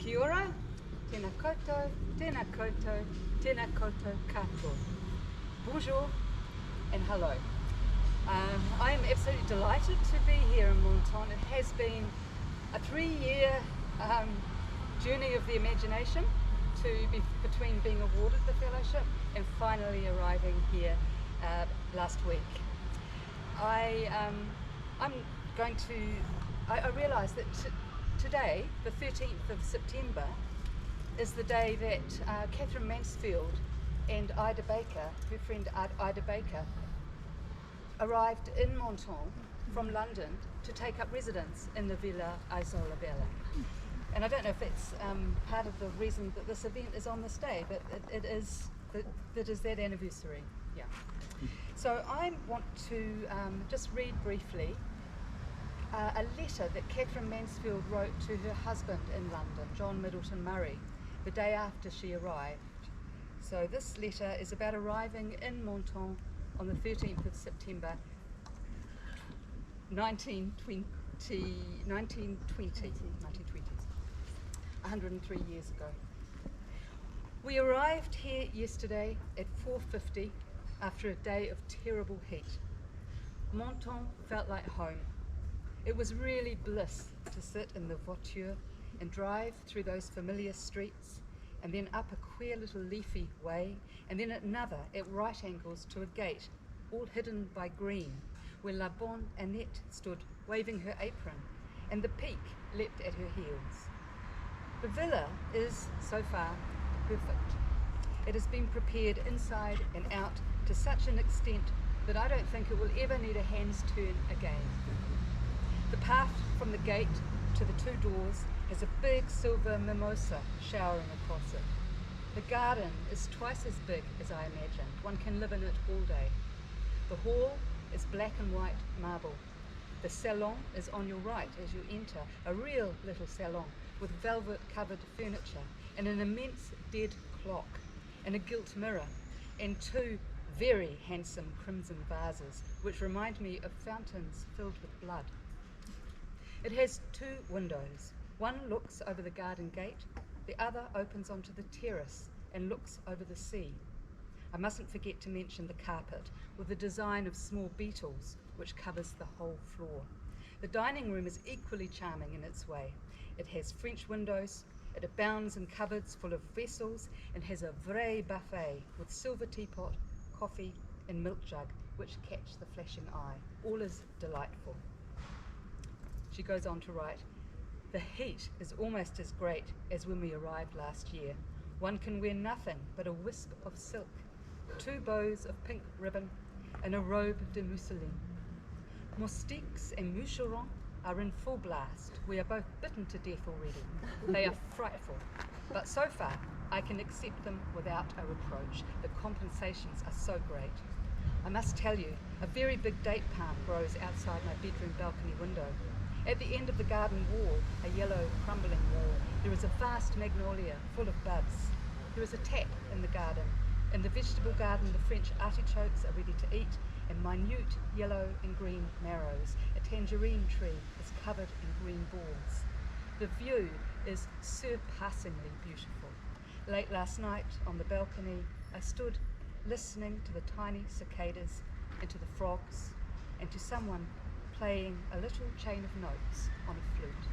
Kia ora, tēnā koutou, tēnā koutou, tēnā koutou katoa. Bonjour and hello. I am absolutely delighted to be here in Monton. It has been a 3-year journey of the imagination between being awarded the fellowship and finally arriving here last week. I realised that today, the 13th of September, is the day that Catherine Mansfield and Ida Baker, her friend Ida Baker, arrived in Monton from London to take up residence in the Villa Isola Bella. And I don't know if it's part of the reason that this event is on this day, but it is that anniversary. Yeah. So I want to just read briefly a letter that Catherine Mansfield wrote to her husband in London, John Middleton Murray, the day after she arrived. So this letter is about arriving in Monton on the 13th of September 1920, 103 years ago. We arrived here yesterday at 4:50 after a day of terrible heat. Monton felt like home. It was really bliss to sit in the voiture and drive through those familiar streets, and then up a queer little leafy way, and then another at right angles to a gate, all hidden by green, where La Bonne Annette stood waving her apron, and the peak leapt at her heels. The villa is, so far, perfect. It has been prepared inside and out to such an extent that I don't think it will ever need a hand's turn again. The path from the gate to the 2 doors has a big silver mimosa showering across it. The garden is twice as big as I imagined. One can live in it all day. The hall is black and white marble. The salon is on your right as you enter, a real little salon with velvet covered furniture and an immense dead clock and a gilt mirror and 2 very handsome crimson vases which remind me of fountains filled with blood. It has 2 windows. One looks over the garden gate, the other opens onto the terrace and looks over the sea. I mustn't forget to mention the carpet with the design of small beetles which covers the whole floor. The dining room is equally charming in its way. It has French windows, it abounds in cupboards full of vessels, and has a vrai buffet with silver teapot, coffee and milk jug which catch the flashing eye. All is delightful. She goes on to write, the heat is almost as great as when we arrived last year. One can wear nothing but a wisp of silk, 2 bows of pink ribbon, and a robe de mousseline. Moustiques and moucherons are in full blast. We are both bitten to death already. They are frightful, but so far I can accept them without a reproach. The compensations are so great. I must tell you, a very big date palm grows outside my bedroom balcony window. At the end of the garden wall, a yellow crumbling wall, there is a vast magnolia full of buds. There is a tap in the garden. In the vegetable garden, the French artichokes are ready to eat, and minute yellow and green marrows. A tangerine tree is covered in green balls. The view is surpassingly beautiful. Late last night, on the balcony, I stood listening to the tiny cicadas and to the frogs and to someone playing a little chain of notes on a flute.